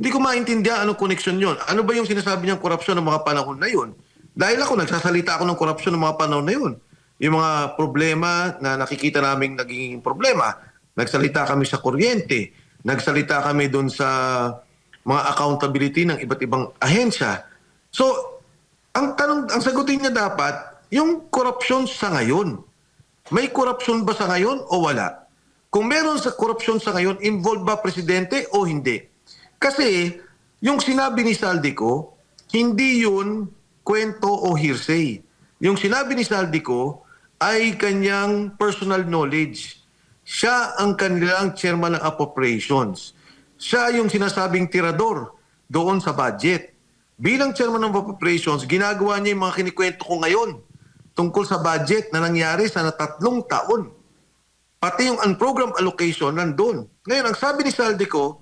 Hindi ko maintindihan anong connection yon. Ano ba yung sinasabi niyang korupsyon ng mga panahon na yun? Dahil ako, nagsasalita ako ng korupsyon ng mga panahon na yun. Yung mga problema na nakikita naming naging problema. Nagsalita kami sa kuryente. Nagsalita kami doon sa mga accountability ng iba't ibang ahensya. So, ang sagutin niya dapat, yung korupsyon sa ngayon. May korupsyon ba sa ngayon o wala? Kung meron sa korupsyon sa ngayon, involved ba presidente o hindi? Kasi yung sinabi ni Saldico, hindi yun kwento o hearsay. Yung sinabi ni Saldico ay kanyang personal knowledge. Siya ang kanilang chairman ng appropriations. Siya yung sinasabing tirador doon sa budget. Bilang chairman ng appropriations, ginagawa niya yung mga kinikwento ko ngayon tungkol sa budget na nangyari sa 3 taon. Pati yung unprogrammed allocation nandun. Ngayon, ang sabi ni Saldico,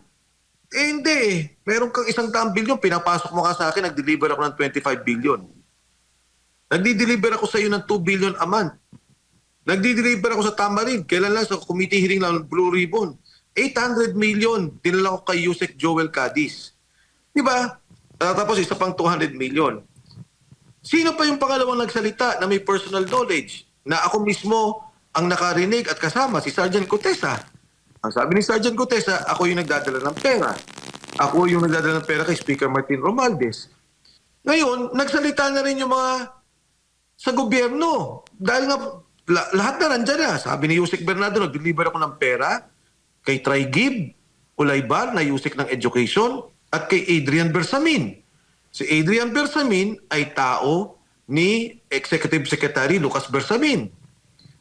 hindi eh. Meron kang 100 bilyon, pinapasok mo ka sa akin, nag-deliver ako ng 25 billion. Nagdi-deliver ako sa iyo ng 2 billion a month. Nagdi-deliver ako sa Tamarind. Kailan lang sa committee hearing lang ng Blue Ribbon. 800 million, dinala ko kay Yusek Joel Cadiz. Di ba? Tapos isa pang 200 million. Sino pa yung pangalawang nagsalita na may personal knowledge na ako mismo ang nakarinig at kasama, si Sergeant Cotesa. Ang sabi ni Sergeant Cotesa, ako yung nagdadala ng pera. Ako yung nagdadala ng pera kay Speaker Martin Romualdez. Ngayon, nagsalita na rin yung mga sa gobyerno. Dahil nga, lahat na nandyan na. Sabi ni Yusek Bernardo, nag-deliver ako ng pera kay Traigib, Ulaybar, na Yusek ng Education, at kay Adrian Bersamin. Si Adrian Bersamin ay tao ni Executive Secretary Lucas Bersamin.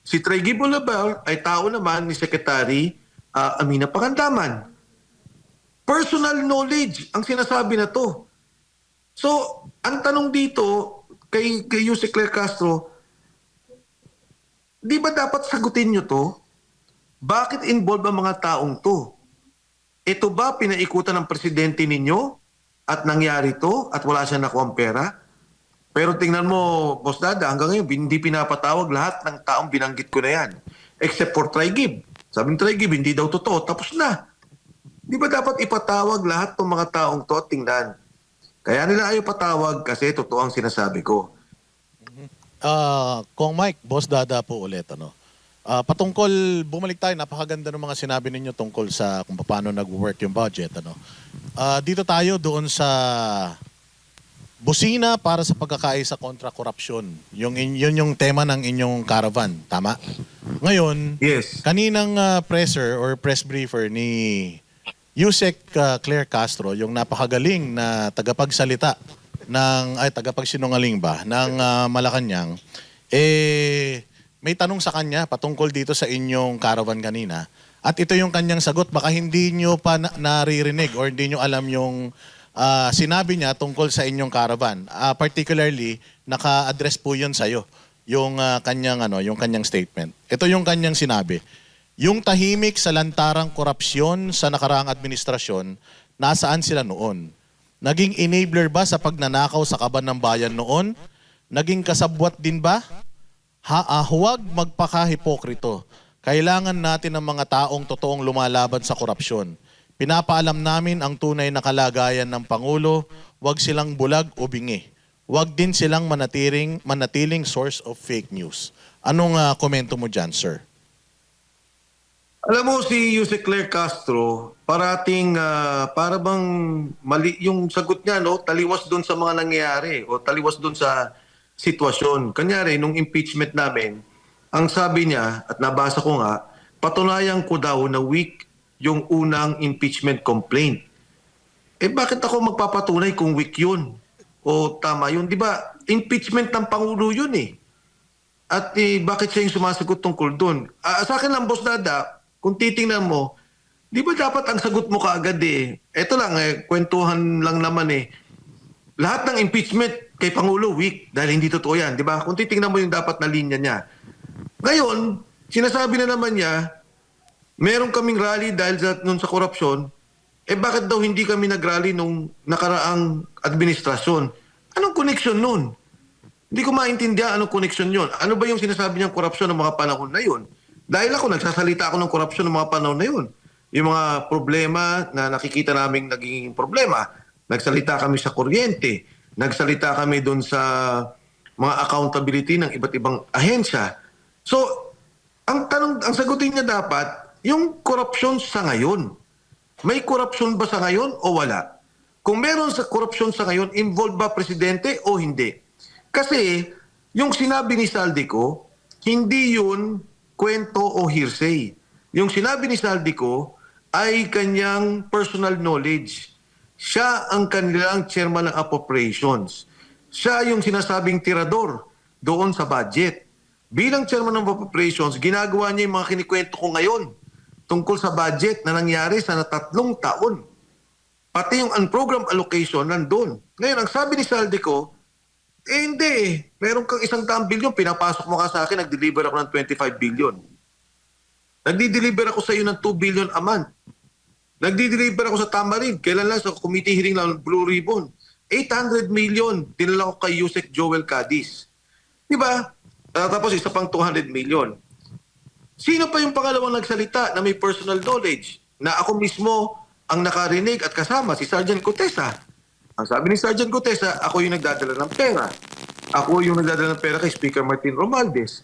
Si Traigib Ulaybar ay tao naman ni Secretary Amina Pangandaman. Personal knowledge ang sinasabi na to. So, ang tanong dito kay Yusek Claire Castro, di ba dapat sagutin nyo to? Bakit involved ang mga taong to? Ito ba pinaikutan ng presidente ninyo at nangyari to at wala siya nakuha pera? Pero tingnan mo, Boss Dada, hanggang ngayon hindi pinapatawag lahat ng taong binanggit ko na yan. Except for Traigib. Sabi ng Traigib, hindi daw totoo. Tapos na. Di ba dapat ipatawag lahat ng mga taong to at tingnan? Kaya nila ayaw patawag kasi totoo ang sinasabi ko. Kong Mike, Boss Dada po ulit. Patungkol, bumalik tayo, napakaganda ng mga sinabi ninyo tungkol sa kung paano nag-work yung budget. Dito tayo doon sa busina para sa pagkakaisa kontra korupsyon. Yun yung tema ng inyong caravan, tama? Ngayon, Yes. kaninang presser or press briefer ni Yusek Claire Castro, yung napakagaling na tagapagsalita tagapagsinungaling ba ng Malacanang, may tanong sa kanya patungkol dito sa inyong caravan kanina. At ito yung kanyang sagot. Baka hindi nyo pa naririnig or hindi nyo alam yung sinabi niya tungkol sa inyong caravan. Particularly, naka-address po yun sa'yo. Yung kanyang statement. Ito yung kanyang sinabi. Yung tahimik sa lantarang korupsyon sa nakaraang administrasyon, nasaan sila noon? Naging enabler ba sa pagnanakaw sa kaban ng bayan noon? Naging kasabwat din ba? Huwag magpakahipokrito. Kailangan natin ng mga taong totoong lumalaban sa korupsyon. Pinapaalam namin ang tunay na kalagayan ng Pangulo, huwag silang bulag o bingi. Huwag din silang manatiling source of fake news. Anong komento mo dyan, sir? Alam mo si Yusek Claire Castro, parating para bang mali yung sagot niya, no? Taliwas doon sa mga nangyayari o taliwas doon sa sitwasyon. Kanyari, nung impeachment namin, ang sabi niya, at nabasa ko nga, patunayan ko daw na weak yung unang impeachment complaint. Bakit ako magpapatunay kung weak yun? O tama yun? Di ba, impeachment ng Pangulo yun eh. At bakit siya yung sumasagot tungkol doon? Sa akin lang, Boss Dada, kung titingnan mo, di ba dapat ang sagot mo kaagad eh? Ito lang, kwentuhan lang naman eh. Lahat ng impeachment kay Pangulo weak dahil hindi totoo yan, di ba? Kung titingnan mo yung dapat na linya niya. Ngayon, sinasabi na naman niya, meron kaming rally dahil nun sa korupsyon, bakit daw hindi kami nag-rally nung nakaraang administrasyon? Anong connection nun? Hindi ko maintindihan anong connection yun. Ano ba yung sinasabi niyang korupsyon ng mga panahon na yun? Dahil ako, nagsasalita ako ng korupsyon ng mga panahon na yun. yung mga problema na nakikita naming naging problema. Nagsalita kami sa kuryente, nagsalita kami doon sa mga accountability ng iba't ibang ahensya. So, ang sagutin niya dapat, yung korupsyon sa ngayon. May korupsyon ba sa ngayon o wala? Kung meron sa korupsyon sa ngayon, involved ba presidente o hindi? Kasi yung sinabi ni Saldico, hindi yun kwento o hearsay. Yung sinabi ni Saldico ay kanyang personal knowledge. Siya ang kanilang chairman ng appropriations. Siya yung sinasabing tirador doon sa budget. Bilang chairman ng appropriations, ginagawa niya yung mga kinikwento ko ngayon tungkol sa budget na nangyari sa 3 taon. Pati yung unprogrammed allocation nandun. Ngayon, ang sabi ni Saldico, hindi eh. Meron kang 100 bilyon, pinapasok mo ka sa akin, nag-deliver ako ng 25 billion. Nagdi-deliver ako sa iyo ng 2 billion a month. Nagdi-deliver ako sa Tamarind. Kailan lang sa committee hearing ng Blue Ribbon. 800 million, dinala ko kay Yusek Joel Cadiz. Di ba? Tapos isa pang 200 million. Sino pa yung pangalawang nagsalita na may personal knowledge? Na ako mismo ang nakarinig at kasama, si Sergeant Cotesa. Ang sabi ni Sergeant Cotesa, ako yung nagdadala ng pera. Ako yung nagdadala ng pera kay Speaker Martin Romualdez.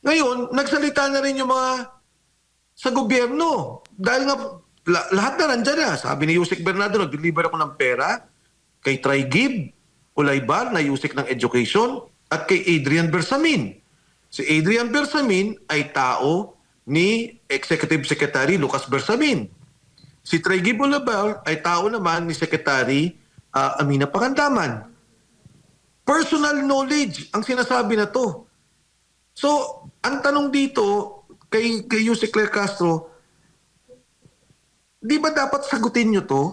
Ngayon, nagsalita na rin yung mga sa gobyerno. Dahil nga, lahat na nandyan na. Sabi ni Yusek Bernardo, nag-deliver ako ng pera kay Traigib, Ulaybar, na Yusek ng Education, at kay Adrian Bersamin. Si Adrian Bersamin ay tao ni Executive Secretary Lucas Bersamin. Si Traigib Ulaybar ay tao naman ni Secretary Amina Pangandaman. Personal knowledge ang sinasabi na to. So, ang tanong dito kay Yusek Claire Castro, di ba dapat sagutin nyo to?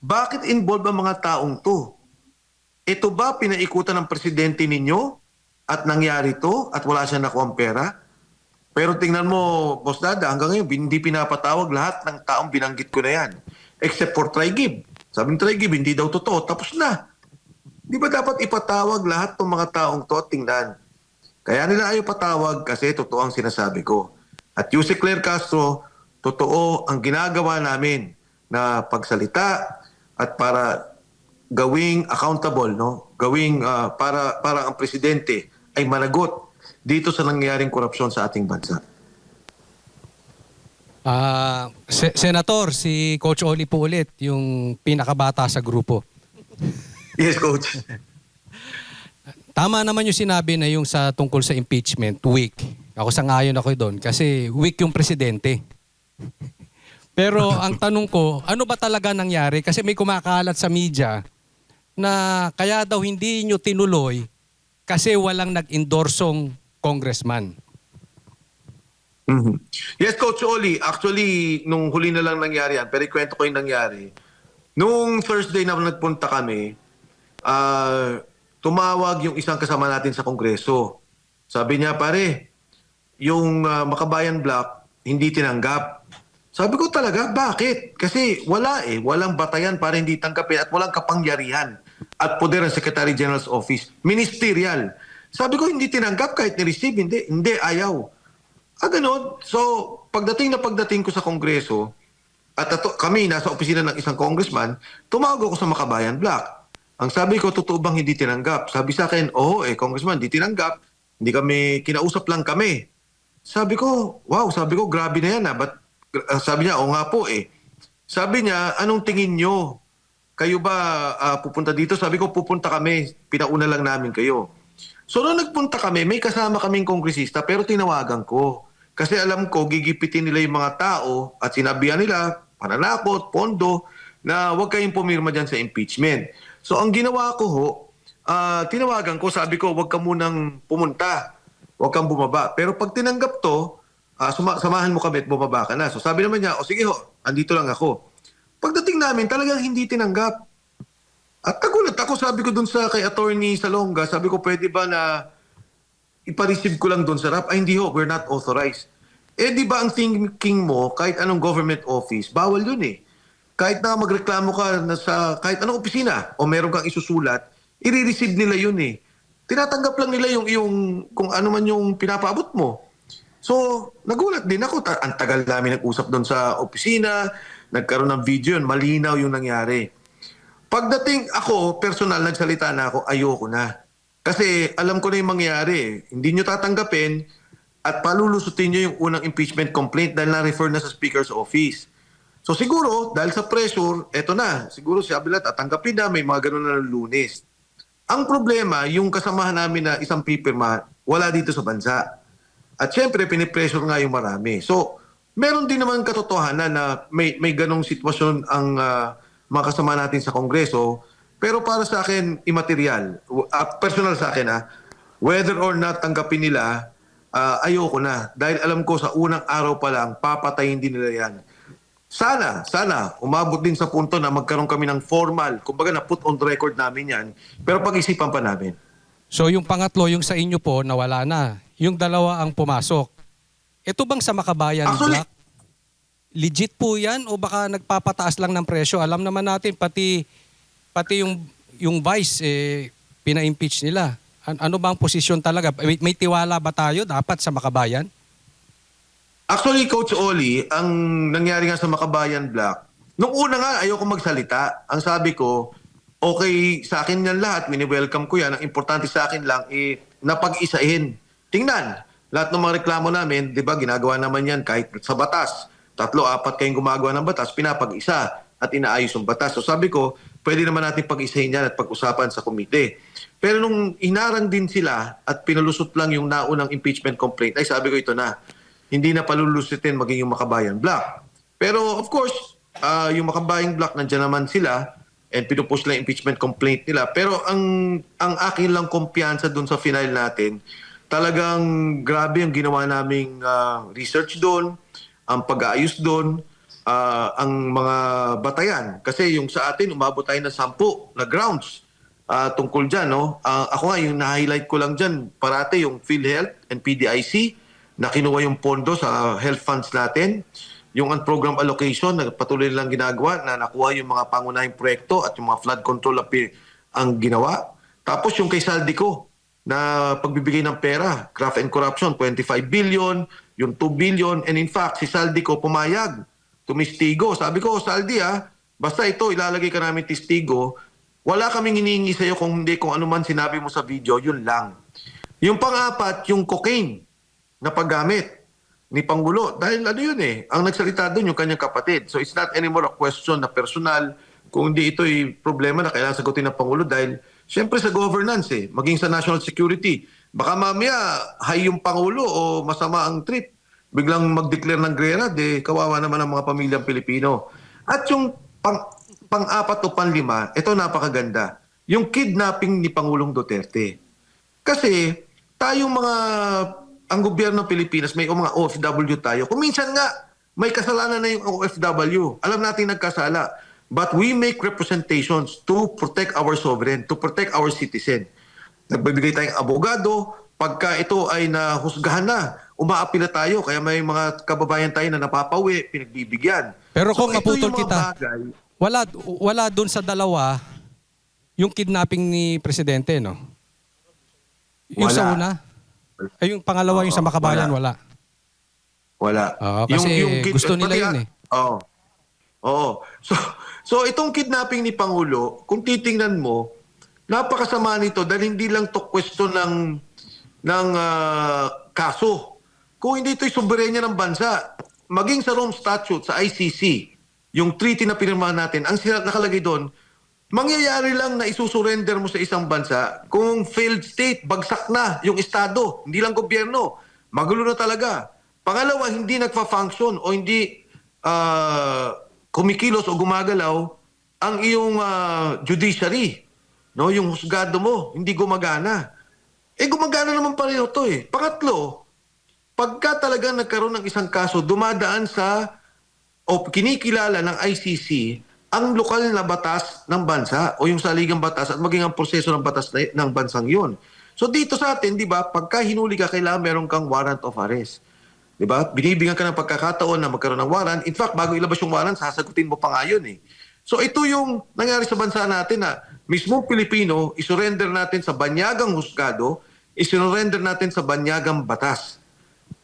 Bakit involved ang mga taong to? Ito ba pinaikutan ng presidente ninyo at nangyari to at wala siya nakuha pera? Pero tingnan mo, Boss Dada, hanggang ngayon hindi pinapatawag lahat ng taong binanggit ko na yan. Except for Traigib. Sabi ng Traigib, hindi daw totoo. Tapos na. Di ba dapat ipatawag lahat ng mga taong to at tingnan? Kaya nila ayaw patawag kasi totoo ang sinasabi ko. At Yusek Claire Castro, totoo ang ginagawa namin na pagsalita at para gawing accountable, no? Gawing para ang presidente ay managot dito sa nangyayaring korupsyon sa ating bansa. Senator, si Coach Oli po ulit, yung pinakabata sa grupo. Yes, Coach. Tama naman yung sinabi na yung sa tungkol sa impeachment, weak. Ako sangayon ako doon kasi weak yung presidente. Pero ang tanong ko, ano ba talaga nangyari? Kasi may kumakalat sa media na kaya daw hindi nyo tinuloy kasi walang nag-endorsong congressman. Mhm. Yes, Coach Oli. Actually, nung huli na lang nangyari yan, pero ikwento ko yung nangyari. Nung Thursday na nagpunta kami, tumawag yung isang kasama natin sa Kongreso. Sabi niya, pare, yung Makabayan Block, hindi tinanggap. Sabi ko talaga, bakit? Kasi wala walang batayan para hindi tanggapin at walang kapangyarihan at poder ng Secretary General's Office. Ministerial. Sabi ko, hindi tinanggap kahit ni-receive. Hindi, ayaw. Ganun. So, pagdating ko sa Kongreso, at kami nasa opisina ng isang congressman, tumawag ako sa Makabayan Block. Ang sabi ko, totoo bang hindi tinanggap? Sabi sa akin, oo, congressman, hindi tinanggap. Hindi kami, kinausap lang kami. Sabi ko, wow, grabe na yan. Sabi niya, oo nga po Sabi niya, anong tingin nyo? Kayo ba pupunta dito? Sabi ko, pupunta kami. Pinauna lang namin kayo. So, nung nagpunta kami, may kasama kaming kongresista, pero tinawagan ko. Kasi alam ko, gigipitin nila yung mga tao at sinabihan nila, pananakot, pondo, na huwag kayong pumirma dyan sa impeachment. So, ang ginawa ko tinawagan ko, sabi ko, huwag ka munang pumunta. Huwag kang bumaba. Pero pag tinanggap to, samahan mo kami at bumaba ka na. So, sabi naman niya, sige andito lang ako. Pagdating namin, talagang hindi tinanggap. At nagulat ako, sabi ko dun kay Attorney Salonga, sabi ko, pwede ba na ipa-receive ko lang dun sa RAP? Ay, hindi we're not authorized. Di ba ang thinking mo, kahit anong government office, bawal yun Kahit na magreklamo ka sa kahit anong opisina o meron kang isusulat, i-receive nila yun Tinatanggap lang nila yung kung ano man yung pinapaabot mo. So, nagulat din ako. Ang tagal namin nag-usap doon sa opisina, nagkaroon ng video yun, malinaw yung nangyari. Pagdating ako, personal, nagsalita na ako, ayoko na. Kasi alam ko na yung mangyari. Hindi nyo tatanggapin at palulusutin nyo yung unang impeachment complaint dahil na-refer na sa Speaker's Office. So siguro, dahil sa pressure, eto na. Siguro si Abela tatanggapin na, may mga ganun na ng Lunes. Ang problema, yung kasamahan namin na isang pipirma, wala dito sa bansa. At syempre, pinipressure nga yung marami. So, meron din naman katotohanan na may ganong sitwasyon ang mga kasama natin sa Kongreso. Pero para sa akin, immaterial. Personal sa akin, whether or not tanggapin nila, ayoko na. Dahil alam ko sa unang araw pa lang, papatayin din nila yan. Sana, umabot din sa punto na magkaroon kami ng formal, kumbaga na put on record namin yan, pero pag-isipan pa namin. So yung pangatlo, yung sa inyo po, nawala na. Yung dalawa ang pumasok. Ito bang sa Makabayan Actually, Black? Legit po yan o baka nagpapataas lang ng presyo? Alam naman natin, pati yung vice, pina-impeach nila. Ano ba ang posisyon talaga? May tiwala ba tayo dapat sa Makabayan? Actually, Coach Oli, ang nangyari nga sa Makabayan Black, nung una nga ayoko magsalita. Ang sabi ko, okay sa akin yan lahat, mini-welcome ko yan. Ang importante sa akin lang, napag-isahin. Tingnan, lahat ng mga reklamo namin, di ba, ginagawa naman yan kahit sa batas. 3-4 kayong gumagawa ng batas, pinapag-isa at inaayos yung batas. So sabi ko, pwede naman natin pag-isahin yan at pag-usapan sa komite. Pero nung inarang din sila at pinalusot lang yung naunang impeachment complaint, ay sabi ko ito na, hindi na palulusutin maging yung Makabayan Black. Pero of course, yung Makabayan Black, nandiyan naman sila and pinupush lang impeachment complaint nila. Pero ang akin lang kumpiyansa dun sa final natin, talagang grabe yung ginawa naming research doon, ang pag-aayos doon, ang mga batayan. Kasi yung sa atin, umabot tayo ng 10 na grounds tungkol dyan. No? Ako nga, yung na-highlight ko lang dyan, parate yung PhilHealth and PDIC, na kinuha yung pondo sa health funds natin. Yung program allocation, na patuloy lang ginagawa, na nakuha yung mga pangunahing proyekto at yung mga flood control ang ginawa. Tapos yung kay Saldico, na pagbibigay ng pera, graft and corruption, 25 billion, yung 2 billion, and in fact, si Saldico pumayag, tumistigo. Sabi ko, Saldi basta ito, ilalagay ka namin testigo, wala kaming hinihingi sa'yo kung hindi, kung ano man sinabi mo sa video, yun lang. Yung pang-apat, yung cocaine na paggamit ni Pangulo. Dahil ano yun ang nagsalita doon yung kanyang kapatid. So it's not anymore a question na personal, kung hindi ito'y problema na kailangan sagutin ng Pangulo dahil siyempre sa governance maging sa national security. Baka mamaya high yung Pangulo o masama ang trip. Biglang mag-declare ng grera, kawawa naman ang mga pamilyang Pilipino. At yung pang-apat o pang-5, ito napakaganda. Yung kidnapping ni Pangulong Duterte. Kasi tayong ang gobyerno ng Pilipinas, may mga OFW tayo. Kung minsan nga, may kasalanan na yung OFW. Alam natin nagkasala. But we make representations to protect our sovereign, to protect our citizen. Nagbibigay tayong abogado, pagka ito ay nahusgahan na, umaapila tayo, kaya may mga kababayan tayo na napapawi, pinagbibigyan. Pero kung ito maputol yung mga kita, bagay. wala dun sa dalawa yung kidnapping ni Presidente, no? Yung Wala. sa una? Ay, yung pangalawa, yung sa Makabayan, wala. Wala. Oo, kasi gusto nila yun Oo. So itong kidnapping ni Pangulo, kung titingnan mo, napakasama nito dahil hindi lang to question ng kaso. Kung hindi ito'y soberenya ng bansa, maging sa Rome Statute, sa ICC, yung treaty na pinirmahan natin, ang nakalagay doon, mangyayari lang na isusurrender mo sa isang bansa kung failed state, bagsak na yung estado, hindi lang gobyerno. Magulo na talaga. Pangalawa, hindi nagfa-function o hindi kumikilos o gumagalaw ang iyong judiciary. No? Yung husgado mo, hindi gumagana. Gumagana naman pareho to Pangatlo, pagka talaga nagkaroon ng isang kaso, dumadaan sa o kinikilala ng ICC ang lokal na batas ng bansa o yung saligang batas at maging ang proseso ng batas ng bansang yun. So dito sa atin, di ba, pagka hinuli ka, kailangan meron kang warrant of arrest. Di ba? Binibigyan ka ng pagkakataon na magkaroon ng warrant. In fact, bago ilabas yung warrant, sasagutin mo pa nga yun So ito yung nangyari sa bansa natin na mismong Pilipino, isurrender natin sa banyagang husgado, isurrender natin sa banyagang batas.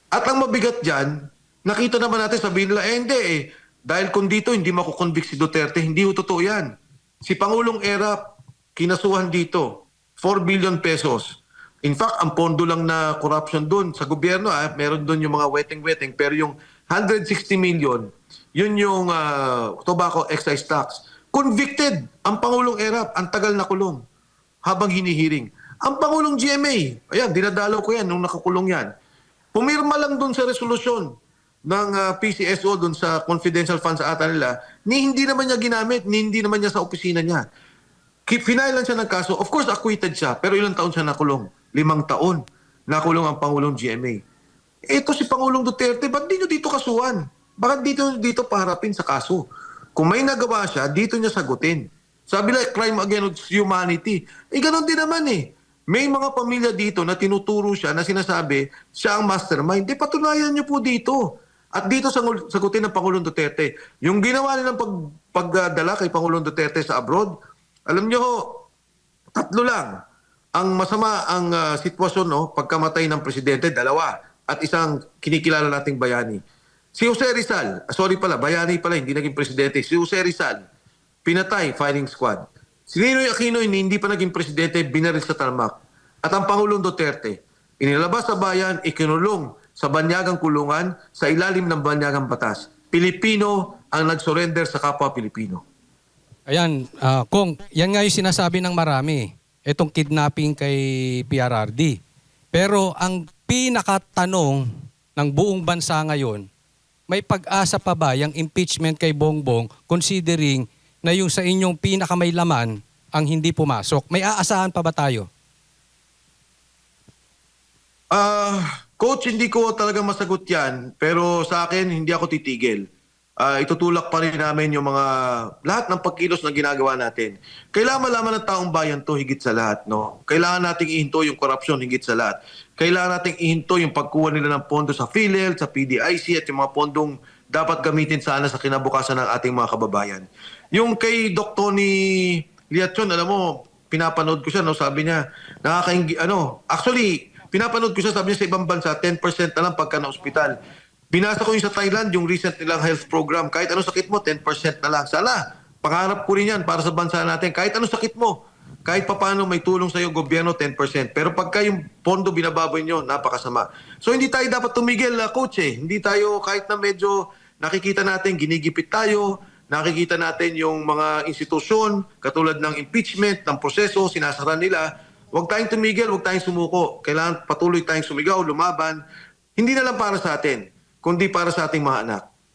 At ang mabigat dyan, nakita naman natin, sabihin nila, hindi eh. Dahil kung dito, hindi makukonvict si Duterte, hindi ho totoo yan. Si Pangulong Erap, kinasuhan dito, 4 billion pesos. In fact, ang pondo lang na corruption doon sa gobyerno, meron doon yung mga wetting-wetting, pero yung 160 million, yun yung tobacco excise tax. Convicted ang Pangulong Erap, ang tagal na kulong habang hinihiring. Ang Pangulong GMA, ayan, dinadalaw ko yan nung nakakulong yan. Pumirma lang doon sa resolusyon ng PCSO doon sa confidential funds ata nila, ni hindi naman niya ginamit, ni hindi naman niya sa opisina niya. Final lang siya ng kaso. Of course, acquitted siya. Pero ilang taon siya nakulong? 5 taon. Nakulong ang Pangulong GMA. Ito si Pangulong Duterte, ba't di nyo dito kasuhan? Bakit dito paharapin sa kaso? Kung may nagawa siya, dito niya sagutin. Sabi lang, crime against humanity. Ganon din naman eh. May mga pamilya dito na tinuturo siya na sinasabi siya ang mastermind. Patunayan niyo po dito. At dito sagutin ng Pangulong Duterte. Yung ginawa nilang pagdala kay Pangulong Duterte sa abroad, alam niyo ho, 3 lang. Ang masama ang sitwasyon, no, pagkamatay ng presidente, 2. At isang kinikilala nating bayani. Si Jose Rizal, bayani pala, hindi naging presidente. Si Jose Rizal, pinatay, firing squad. Si Ninoy Aquino, hindi pa naging presidente, binaril sa tarmac. At ang Pangulong Duterte, inilabas sa bayan, ikinulong sa banyagang kulungan sa ilalim ng banyagang batas. Pilipino ang nag-surrender sa kapwa Pilipino. Ayan, Kong, yan nga yung sinasabi ng marami. Itong kidnapping kay PRRD. Pero ang pinakatanong ng buong bansa ngayon, may pag-asa pa ba yung impeachment kay Bongbong considering na yung sa inyong pinakamay laman ang hindi pumasok? May aasahan pa ba tayo? Coach, hindi ko talaga masagot yan. Pero sa akin, hindi ako titigil. Itutulak pa rin namin yung mga lahat ng pagkilos na ginagawa natin. Kailangan malaman ng taong bayan to higit sa lahat. No? Kailangan nating ihinto yung korupsyon higit sa lahat. Kailangan nating ihinto yung pagkuha nila ng pondo sa PhilHealth, sa PDIC at yung mga pondong dapat gamitin sana sa kinabukasan ng ating mga kababayan. Yung kay Doc Tony Liachon, alam mo, pinapanood ko siya, no? Sabi niya, actually, pinapanood ko siya, sabi niya sa ibang bansa, 10% na lang pagka na-ospital. Binasa ko yung sa Thailand, yung recent nilang health program. Kahit anong sakit mo, 10% na lang. Sana, pangarap ko rin yan para sa bansa natin. Kahit anong sakit mo, kahit papaano may tulong sa iyo gobyerno, 10%. Pero pagka yung pondo binababoy nyo, napakasama. So hindi tayo dapat tumigil, coach eh. Hindi tayo, kahit na medyo nakikita natin, ginigipit tayo, nakikita natin yung mga institusyon, katulad ng impeachment, ng proseso, sinasara nila. Huwag tayong tumigil, huwag tayong sumuko. Kailangan patuloy tayong sumigaw, lumaban. Hindi na lang para sa atin, kundi para sa ating mga anak.